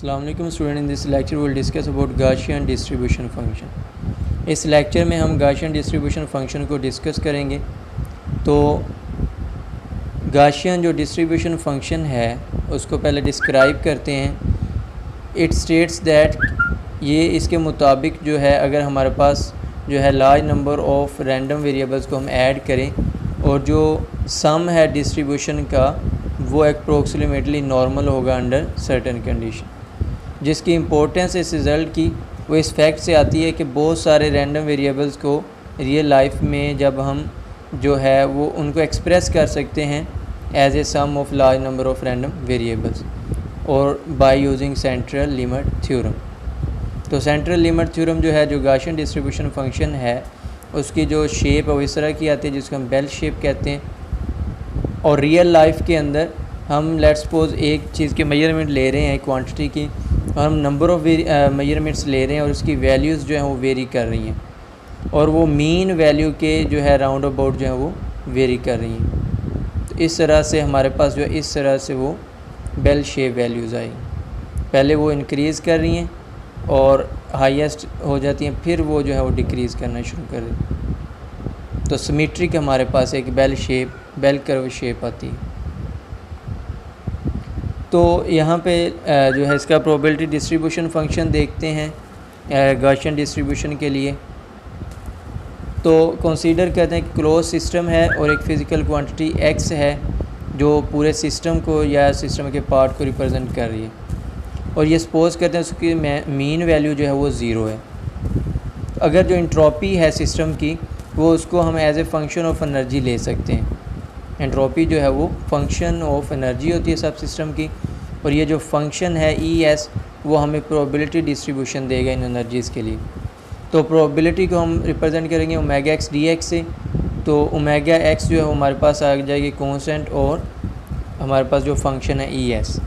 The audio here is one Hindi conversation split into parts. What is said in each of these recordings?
अस्सलाम वालेकुम student, in this lecture will discuss about Gaussian distribution function. इस लेक्चर में हम गाशियन डिस्ट्रीब्यूशन फंक्शन को डिस्कस करेंगे। तो गाशियन जो डिस्ट्रीब्यूशन फंक्शन है उसको पहले डिस्क्राइब करते हैं। इट स्टेट्स दैट ये इसके मुताबिक जो है, अगर हमारे पास जो है large number of random variables को हम ऐड करें और जो सम है डिस्ट्रीब्यूशन का वो अप्रोक्सीमेटली नॉर्मल होगा अंडर सर्टेन कंडीशन। जिसकी इम्पोर्टेंस इस रिज़ल्ट की वो इस फैक्ट से आती है कि बहुत सारे रैंडम वेरिएबल्स को रियल लाइफ में जब हम जो है वो उनको एक्सप्रेस कर सकते हैं as a sum of large number of random variables और by using central limit theorem. तो सेंट्रल लिमिट थ्योरम जो है, जो गाशियन डिस्ट्रीब्यूशन फंक्शन है, उसकी जो शेप है वो इस तरह की आती है जिसको हम बेल शेप कहते हैं। और रियल लाइफ के अंदर हम लेट्स सपोज एक चीज़ के मेजरमेंट ले रहे हैं क्वांटिटी की, और हम नंबर ऑफ़ मेजरमेंट्स ले रहे हैं और उसकी वैल्यूज़ जो हैं वो वेरी कर रही हैं, और वो मीन वैल्यू के जो है राउंड अबाउट जो है वो वेरी कर रही हैं। तो इस तरह से हमारे पास जो है इस तरह से वो बेल शेप वैल्यूज़ आई। पहले वो इंक्रीज़ कर रही हैं और हाईएस्ट हो जाती हैं, फिर वो जो है वो डिक्रीज़ करना शुरू कर देती हैं। तो सिमेट्रिक हमारे पास एक बेल कर्व शेप आती है। तो यहाँ पे जो है इसका प्रोबेबिलिटी डिस्ट्रीब्यूशन फंक्शन देखते हैं गाशियन डिस्ट्रीब्यूशन के लिए। तो कंसीडर करते हैं कि क्लोज सिस्टम है और एक फ़िज़िकल क्वांटिटी x है जो पूरे सिस्टम को या सिस्टम के पार्ट को रिप्रेजेंट कर रही है, और ये सपोज़ करते हैं उसकी मीन वैल्यू जो है वो ज़ीरो है। अगर जो इंट्रोपी है सिस्टम की वो उसको हम as a function of energy ले सकते हैं। एंट्रोपी जो है वो फंक्शन ऑफ एनर्जी होती है सब सिस्टम की, और ये जो फंक्शन है ES वो हमें प्रोबेबिलिटी डिस्ट्रीब्यूशन देगा इन एनर्जीज़ के लिए। तो प्रोबेबिलिटी को हम रिप्रेजेंट करेंगे ओमेगा x dx से। तो ओमेगा x जो है हमारे पास आ जाएगी कांस्टेंट, और हमारे पास जो फंक्शन है ES।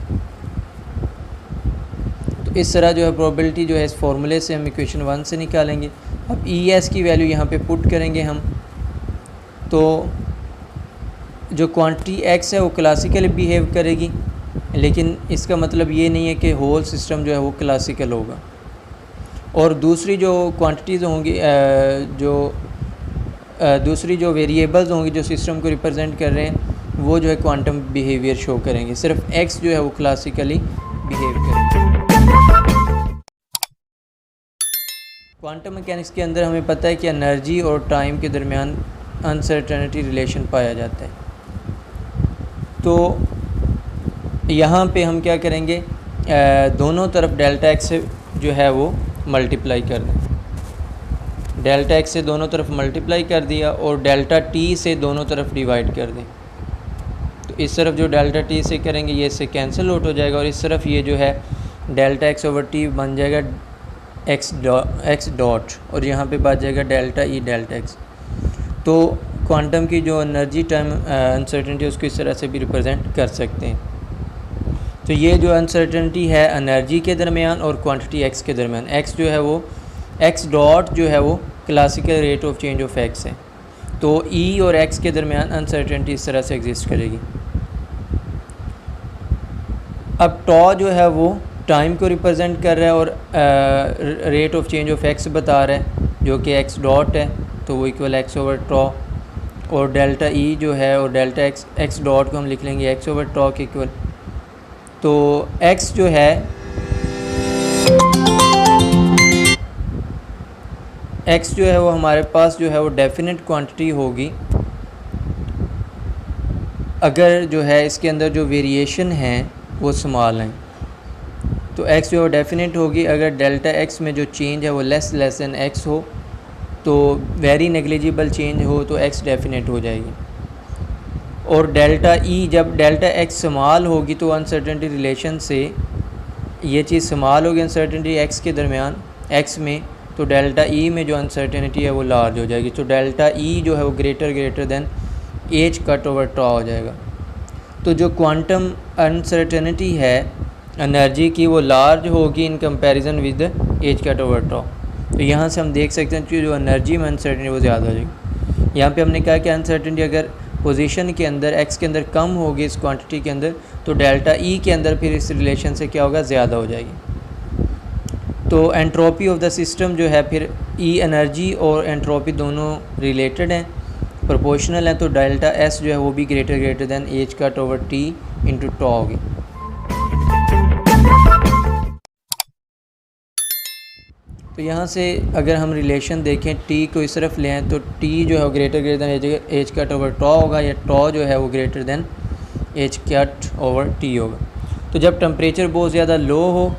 तो इस तरह जो है प्रोबेबिलिटी जो है इस फॉर्मूले से हम इक्वेशन 1 से निकालेंगे। अब ES की वैल्यू यहाँ पे पुट करेंगे हम। तो जो क्वांटिटी x है वो क्लासिकल बिहेव करेगी, लेकिन इसका मतलब ये नहीं है कि होल सिस्टम जो है वो क्लासिकल होगा। और दूसरी जो क्वांटिटीज़ होंगी, दूसरी जो वेरिएबल्स होंगी जो सिस्टम को रिप्रेजेंट कर रहे हैं, वो जो है क्वांटम बिहेवियर शो करेंगे। सिर्फ x जो है वो क्लासिकली बिहेव करेंगे। क्वांटम मैकेनिक्स के अंदर हमें पता है कि एनर्जी और टाइम के दरमियान अनसर्टेनिटी रिलेशन पाया जाता है। तो यहाँ पे हम क्या करेंगे, दोनों तरफ डेल्टा x से जो है वो मल्टीप्लाई कर दें। डेल्टा x से दोनों तरफ मल्टीप्लाई कर दिया और डेल्टा t से दोनों तरफ डिवाइड कर दें। तो इस तरफ जो डेल्टा t से करेंगे ये इससे कैंसिल आउट हो जाएगा, और इस तरफ ये जो है डेल्टा x ओवर t बन जाएगा x डॉट, और यहाँ पे बच जाएगा डेल्टा E डेल्टा x। तो क्वांटम की जो एनर्जी टाइम अनसर्टेनिटी उसको इस तरह से भी रिप्रेजेंट कर सकते हैं। तो ये जो अनसर्टेनिटी है एनर्जी के दरमियान और क्वांटिटी x के दरमियान, x जो है वो x डॉट जो है वो classical rate of change of x है। तो E और x के दरमियान अनसर्टेनिटी इस तरह से एग्जिस्ट करेगी। अब टॉ जो है वो टाइम को रिप्रेजेंट कर रहा है और rate of change of x बता रहा है जो कि x डॉट है, तो वो इक्वल x ओवर टॉ। और डेल्टा E जो है और डेल्टा x डॉट को हम लिख लेंगे x ओवर टॉ के इक्वल। तो x जो है वो हमारे पास जो है वो डेफिनेट क्वांटिटी होगी अगर जो है इसके अंदर जो वेरिएशन है वो स्मॉल हैं। तो x जो है डेफिनेट होगी अगर डेल्टा x में जो चेंज है वो लेस देन x हो, तो वेरी नेग्लिजिबल चेंज हो तो x डेफिनेट हो जाएगी। और डेल्टा E जब डेल्टा x स्मॉल होगी तो अनसर्टेनिटी रिलेशन से ये चीज़ स्मॉल होगी अनसर्टेनिटी x के दरमियान x में, तो डेल्टा E में जो अनसर्टेनिटी है वो लार्ज हो जाएगी। तो डेल्टा E जो है वो greater than h cut over tau हो जाएगा। तो जो क्वांटम अनसर्टेनिटी है एनर्जी की वो लार्ज होगी इन comparison with h cut over tau. तो यहाँ से हम देख सकते हैं कि जो एनर्जी में अनसर्टेनिटी वो ज़्यादा हो जाएगी। यहाँ पे हमने कहा कि अनसर्टेनिटी अगर पोजीशन के अंदर x के अंदर कम होगी इस क्वांटिटी के अंदर, तो डेल्टा E के अंदर फिर इस रिलेशन से क्या होगा, ज़्यादा हो जाएगी। तो एंट्रोपी ऑफ द सिस्टम जो है फिर ई एनर्जी और एंट्रोपी दोनों रिलेटेड हैं, प्रोपोर्शनल हैं, तो डेल्टा एस जो है वो भी greater than H cut over T into tau होगी। तो यहाँ से अगर हम रिलेशन देखें टी को इस तरफ ले आएँ तो टी जो है वो greater than H cut over tau होगा, या टॉ जो है वो greater than H cut over T होगा। तो जब टेम्परेचर बहुत ज़्यादा लो हो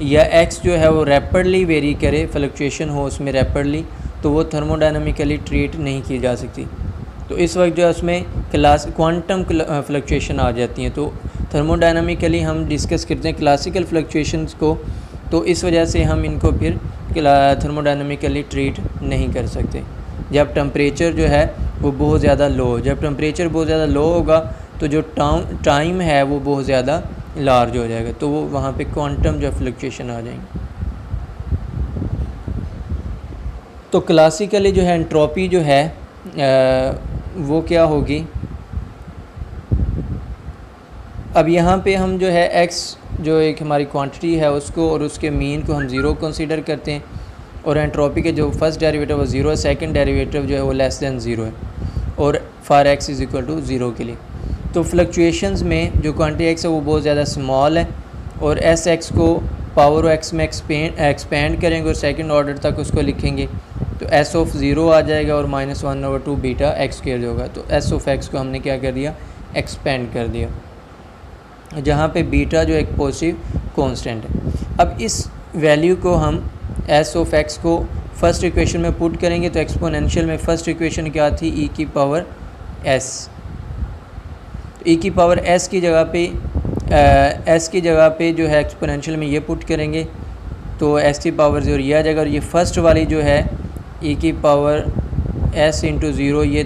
या एक्स जो है वो रैपिडली वेरी करे, फ्लक्चुएशन हो उसमें रैपिडली, तो वो थर्मोडायनामिकली ट्रीट नहीं की जा सकती। तो इस वक्त जो है उसमें क्वांटम फ्लक्चुएशन आ जाती हैं। तो थर्मोडायनामिकली हम डिस्कस करते हैं क्लासिकल फ्लक्चुएशंस को, तो इस वजह से हम इनको फिर थर्मोडायनामिकली ट्रीट नहीं कर सकते जब टेम्परेचर जो है वो बहुत ज़्यादा लो हो। जब टेम्परेचर बहुत ज़्यादा लो होगा तो जो टाइम है वो बहुत ज़्यादा लार्ज हो जाएगा, तो वो वहाँ पे क्वांटम जो फ्लक्चुएशन आ जाएंगे। तो क्लासिकली जो है एंट्रोपी जो है वो क्या होगी, अब यहाँ पे हम जो है x जो एक हमारी क्वांटिटी है उसको और उसके मीन को हम ज़ीरो कंसीडर करते हैं, और एंट्रोपी के जो फर्स्ट डेरिवेटिव वो ज़ीरो है, सेकंड डेरिवेटिव जो है वो लेस दैन ज़ीरो है, और for x is equal to zero के लिए। तो फ्लक्चुएशंस में जो क्वांटिटी x है वो बहुत ज़्यादा स्मॉल है, और एस एक्स को पावर x में एक्सपेंड करेंगे और सेकंड ऑर्डर तक उसको लिखेंगे, तो s ऑफ ज़ीरो आ जाएगा और -1/2 बीटा एक्स स्क्वायर होगा। तो s ऑफ x को हमने क्या कर दिया, एक्सपेंड कर दिया, जहाँ पे बीटा जो एक पॉजिटिव कांस्टेंट है। अब इस वैल्यू को हम s ऑफ x को फर्स्ट इक्वेशन में पुट करेंगे, तो एक्सपोनेंशियल में फर्स्ट इक्वेशन क्या थी, e की पावर s। e की पावर s की जगह पे s की जगह पे जो है एक्सपोनेंशियल में ये पुट करेंगे तो s की पावर 0 ये आ जाएगा, और ये फर्स्ट वाली जो है e की पावर s इंटू ज़ीरो ये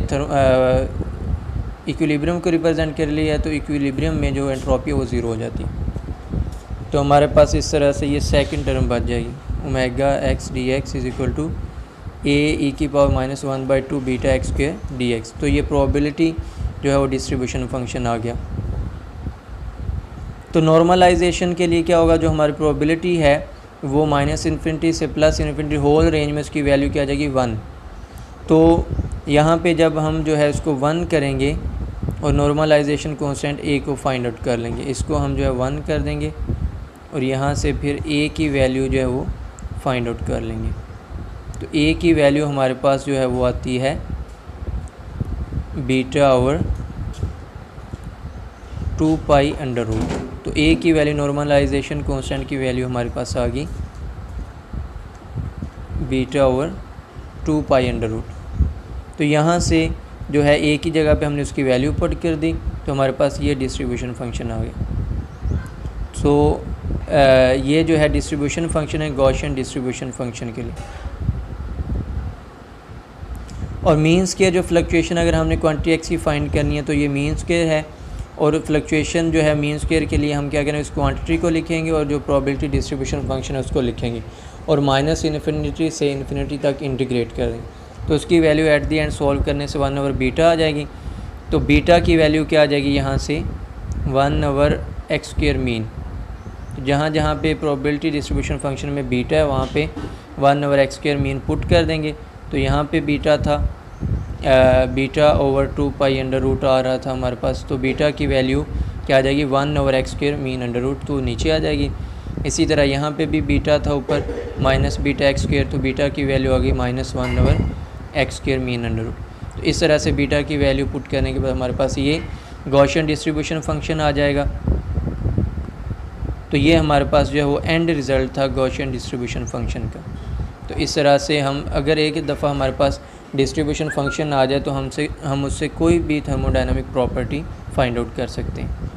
इक्विलिब्रियम को रिप्रेजेंट कर लिया है, तो इक्विलिब्रियम में जो एंट्रोपी है वो ज़ीरो हो जाती है। तो हमारे पास इस तरह से ये सेकंड टर्म बच जाएगी, omega X D X is equal to a E की power -1/2 beta x square D X. तो ये प्रोबेबिलिटी जो है वो डिस्ट्रीब्यूशन फंक्शन आ गया। तो नॉर्मलाइजेशन के लिए क्या होगा, जो हमारी प्रोबेबिलिटी है वो -∞ से +∞ होल रेंज में उसकी वैल्यू क्या आ जाएगी 1। तो यहाँ पे जब हम जो है उसको 1 करेंगे और नॉर्मलाइजेशन कांस्टेंट a को फाइंड आउट कर लेंगे, इसको हम जो है 1 कर देंगे और यहाँ से फिर a की वैल्यू जो है वो फाइंड आउट कर लेंगे। तो a की वैल्यू हमारे पास जो है वो आती है beta over 2 pi under root. तो a की वैल्यू नॉर्मलाइजेशन कांस्टेंट की वैल्यू हमारे पास आ गई beta over 2 pi under root. तो यहाँ से जो है a की जगह पे हमने उसकी वैल्यू पुट कर दी, तो हमारे पास ये डिस्ट्रीब्यूशन फंक्शन आ गया। सो ये जो है डिस्ट्रीब्यूशन फंक्शन है गॉसियन डिस्ट्रीब्यूशन फंक्शन के लिए। और मीन स्क्वायर जो फ्लक्चुएशन अगर हमने क्वांटिटी x की फाइंड करनी है तो ये मीन स्क्वायर है, और फ्लक्चुएशन जो है मीन स्क्वायर के लिए हम क्या करेंगे, इस क्वांटिटी को लिखेंगे और जो प्रोबेबिलिटी डिस्ट्रीब्यूशन फंक्शन है उसको लिखेंगे और -∞ से इन्फिनिटी तक इंटीग्रेट कर देंगे। तो उसकी value at the and solve करने से 1 बीटा आ जाएगी। तो बीटा की वैल्यू क्या आ जाएगी यहाँ से 1 एक्स स्क्वायर मीन। तो जहाँ जहाँ पे प्रोबेबिलिटी डिस्ट्रीब्यूशन फंक्शन में बीटा है वहाँ पे 1 एक्स स्क्वायर मीन पुट कर देंगे। तो यहाँ पे बीटा था beta over 2 pi under root आ रहा था हमारे पास, तो बीटा की वैल्यू क्या आ जाएगी 1 x square mean under root, तो नीचे आ जाएगी। इसी तरह यहाँ पे भी बीटा था ऊपर माइनस बीटा एक्स स्क्वायर, तो बीटा की वैल्यू आ गई -1 x square mean under root. तो इस तरह से बीटा की वैल्यू पुट करने के बाद हमारे पास ये गॉसियन डिस्ट्रीब्यूशन फंक्शन आ जाएगा। तो ये हमारे पास जो है वो एंड रिज़ल्ट था गॉसियन डिस्ट्रीब्यूशन फंक्शन का। तो इस तरह से हम अगर एक दफ़ा हमारे पास डिस्ट्रीब्यूशन फंक्शन आ जाए तो हम उससे कोई भी थर्मोडायनामिक प्रॉपर्टी फाइंड आउट कर सकते हैं।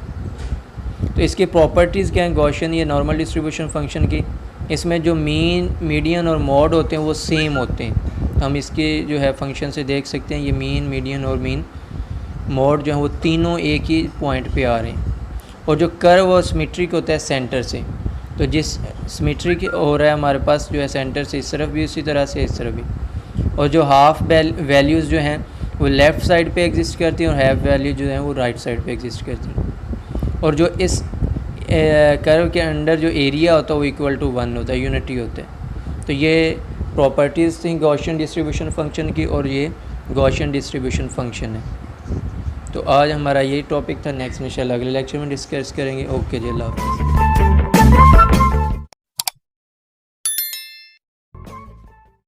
तो इसकी प्रॉपर्टीज़ क्या हैं गॉसियन ये नॉर्मल डिस्ट्रीब्यूशन फंक्शन की, इसमें जो मीन मीडियन और मॉड होते हैं वो सेम होते हैं। हम इसके जो है फंक्शन से देख सकते हैं ये मीन मीडियन और मीन मॉड जो है वो तीनों एक ही पॉइंट पे आ रहे हैं, और जो कर्व और सिमेट्रिक होता है सेंटर से, तो जिस सिमेट्रिक हो रहा है हमारे पास जो है सेंटर से इस तरफ भी उसी तरह से इस तरफ भी, और जो हाफ वैल्यूज़ जो हैं वो लेफ़्ट साइड पे एग्जिस्ट करती हैं और हाफ वैल्यू जो है वो राइट साइड पे एग्जिस्ट करती हैं। और जो इस कर्व के अंडर जो एरिया होता है वो इक्वल टू 1 होता है, यूनिटी होता है। तो ये प्रॉपर्टीज़ थी गॉसियन डिस्ट्रीब्यूशन फ़ंक्शन की, और ये गॉसियन डिस्ट्रीब्यूशन फ़ंक्शन है। तो आज हमारा यही टॉपिक था। नेक्स्ट इंशाल्लाह अगले लेक्चर में डिस्कस करेंगे। ओके जी, अल्लाह हाफ़िज़।